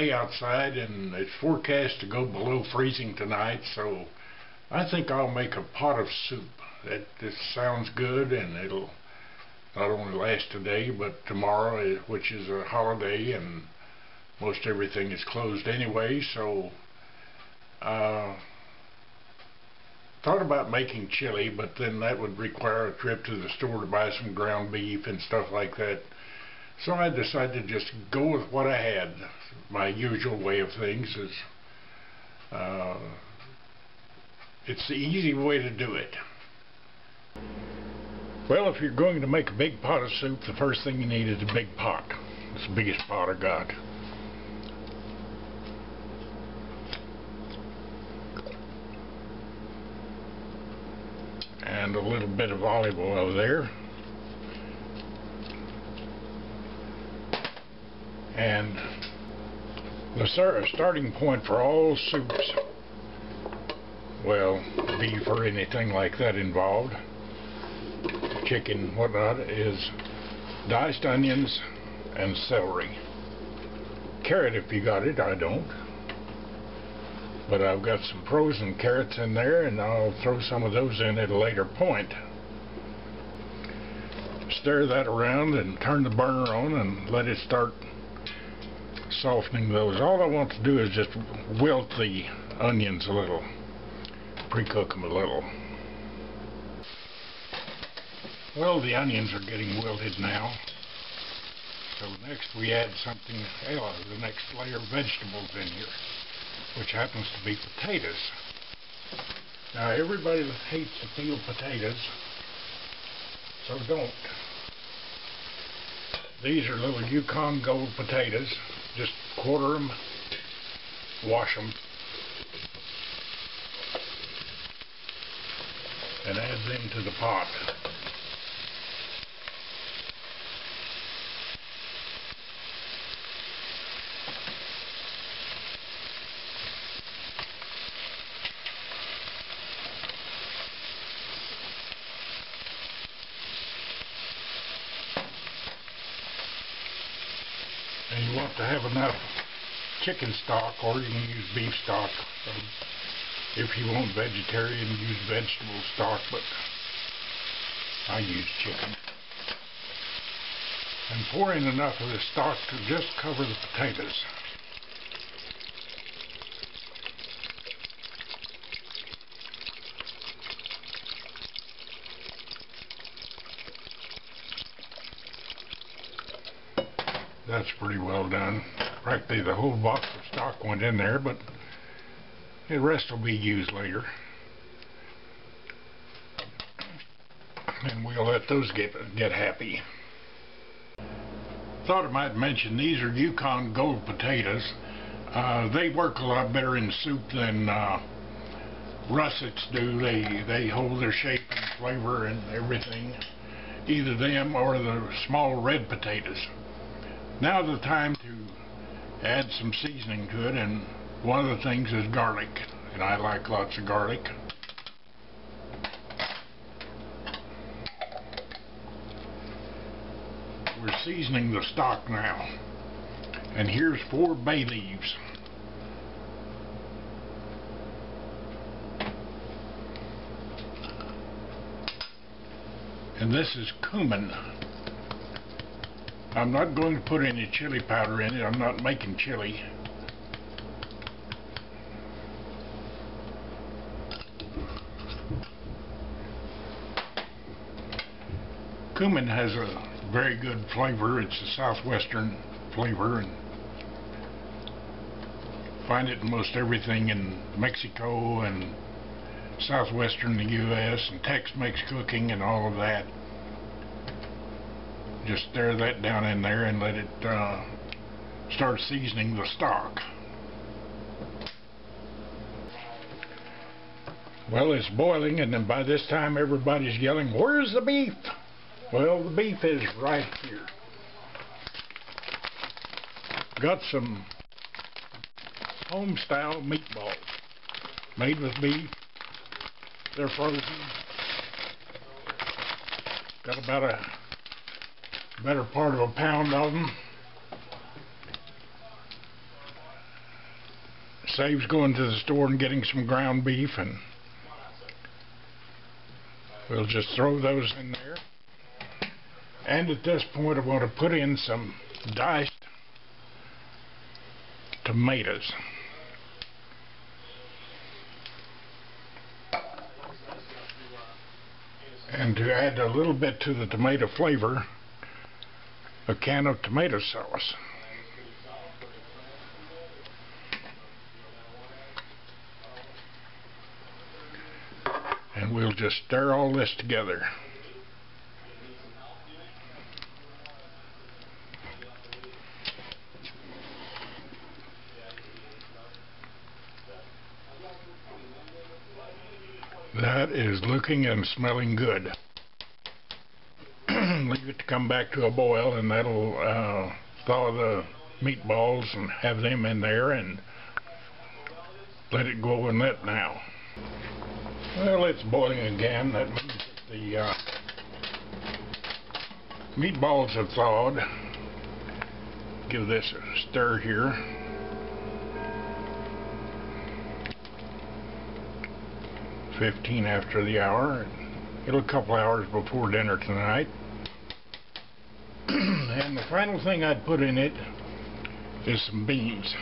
day outside, and it's forecast to go below freezing tonight, so I think I'll make a pot of soup. This sounds good, and it'll not only last today but tomorrow, which is a holiday and most everything is closed anyway. So thought about making chili, but then that would require a trip to the store to buy some ground beef and stuff like that. So I decided to just go with what I had. My usual way of things is it's the easy way to do it. Well, if you're going to make a big pot of soup, the first thing you need is a big pot. It's the biggest pot I got. And a little bit of olive oil there. And the starting point for all soups, well, beef or anything like that involved, chicken, whatnot, is diced onions and celery. Carrot if you got it, I don't. But I've got some frozen carrots in there, and I'll throw some of those in at a later point. Stir that around and turn the burner on and let it start softening those. All I want to do is just wilt the onions a little, pre-cook them a little. Well, the onions are getting wilted now, so next we add something else, the next layer of vegetables in here, which happens to be potatoes. Now everybody hates to peel potatoes, so don't. These are little Yukon Gold potatoes. Just quarter them, wash them, and add them to the pot. And you want to have enough chicken stock, or you can use beef stock. If you want vegetarian, use vegetable stock, but I use chicken. And pour in enough of the stock to just cover the potatoes. That's pretty well done. Practically the whole box of stock went in there, but the rest will be used later. And we'll let those get happy. Thought I might mention, these are Yukon Gold potatoes. They work a lot better in soup than russets do. They hold their shape and flavor and everything. Either them or the small red potatoes. Now's the time to add some seasoning to it, and one of the things is garlic, and I like lots of garlic. We're seasoning the stock now, and here's 4 bay leaves. And this is cumin. I'm not going to put any chili powder in it. I'm not making chili. Cumin has a very good flavor. It's a southwestern flavor, and find it in most everything in Mexico and southwestern the U.S. and Tex-Mex cooking and all of that. Just stir that down in there and let it start seasoning the stock. Well, it's boiling, and then by this time everybody's yelling, "Where's the beef?" Well, the beef is right here. Got some home-style meatballs made with beef. They're frozen. Got about a better part of a pound of them. saves going to the store and getting some ground beef, and we'll just throw those in there. And at this point I want to put in some diced tomatoes. And to add a little bit to the tomato flavor, a can of tomato sauce. And we'll just stir all this together. That is looking and smelling good. Leave it to come back to a boil, and that'll thaw the meatballs and have them in there, and let it go and let now. Well, it's boiling again. That means that the meatballs have thawed. Give this a stir here. "15 after the hour. It'll a couple hours before dinner tonight." And the final thing I'd put in it is some beans.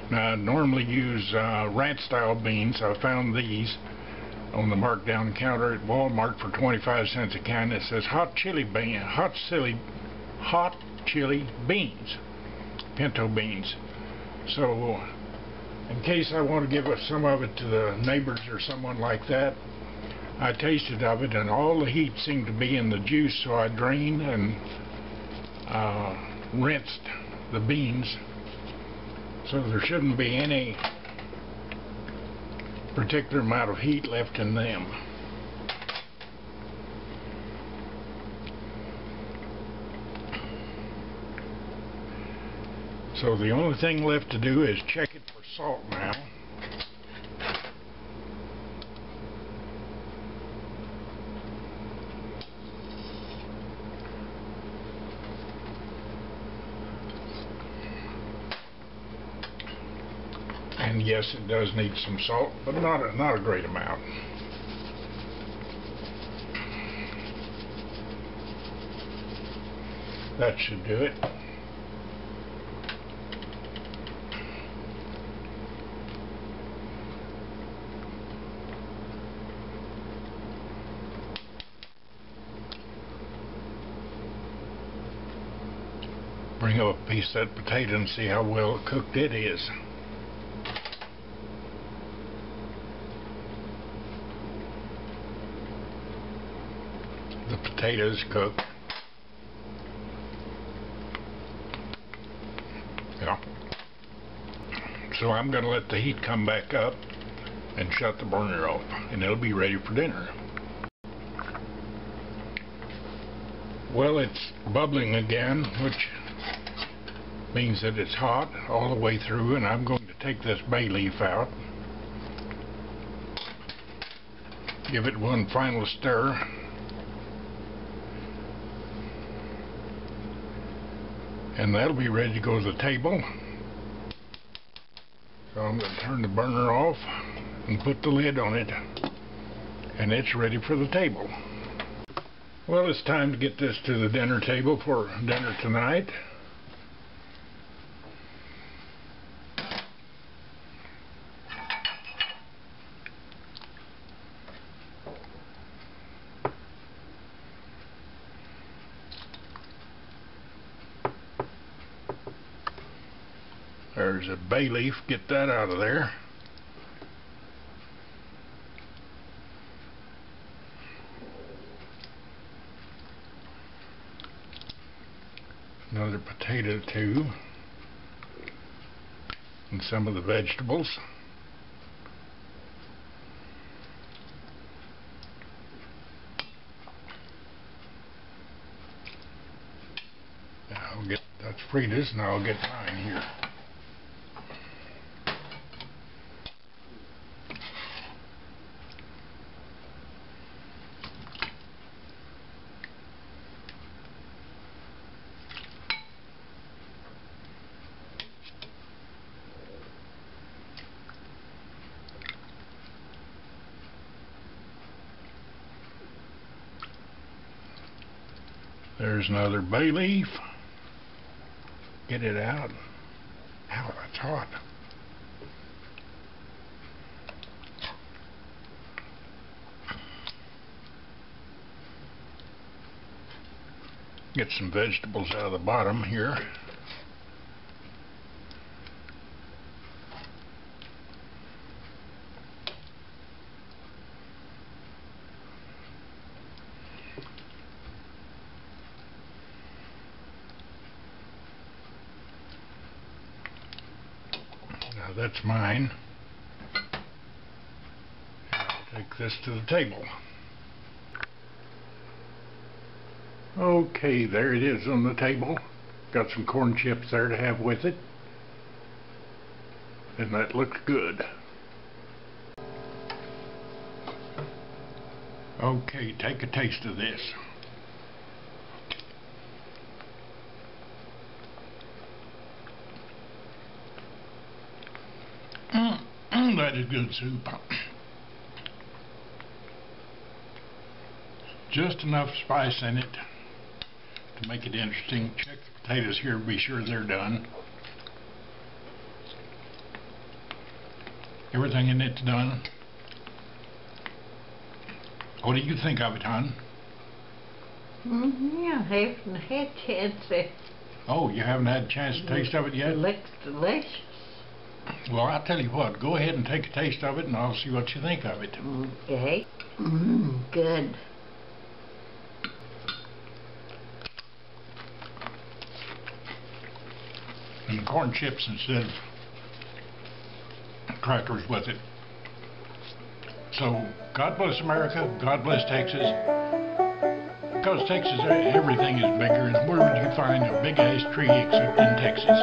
Now, I normally use ranch style beans. I found these on the markdown counter at Walmart for 25 cents a can. It says hot chili beans, pinto beans. So in case I want to give some of it to the neighbors or someone like that, I tasted of it and all the heat seemed to be in the juice, so I drained and rinsed the beans, so there shouldn't be any particular amount of heat left in them. So the only thing left to do is check it for salt now. And yes, it does need some salt, but not a great amount. That should do it. Bring up a piece of that potato and see how well cooked it is. The potatoes cooked. Yeah. So I'm going to let the heat come back up and shut the burner off, and it'll be ready for dinner. Well, it's bubbling again, which means that it's hot all the way through, and I'm going to take this bay leaf out, give it one final stir, and that'll be ready to go to the table. So I'm going to turn the burner off and put the lid on it, and it's ready for the table. Well, it's time to get this to the dinner table for dinner tonight. There's a bay leaf, get that out of there. Another potato too, and some of the vegetables. Now that's Frida's, and I'll get mine here. There's another bay leaf. Get it out. Ow, that's hot. Get some vegetables out of the bottom here. Now that's mine. I'll take this to the table. Okay, there it is on the table. Got some corn chips there to have with it. And that looks good. Okay, take a taste of this. That is good soup. Just enough spice in it to make it interesting. Check the potatoes here to be sure they're done. Everything in it's done. What do you think of it, hon? Yeah, I haven't had a chance to. Oh, you haven't had a chance to taste of it yet? It looks delicious. Well, I'll tell you what, go ahead and take a taste of it and I'll see what you think of it. Okay. Good. And the corn chips instead of crackers with it. So, God bless America, God bless Texas. Because Texas, everything is bigger, and where would you find a big-ass tree except in Texas?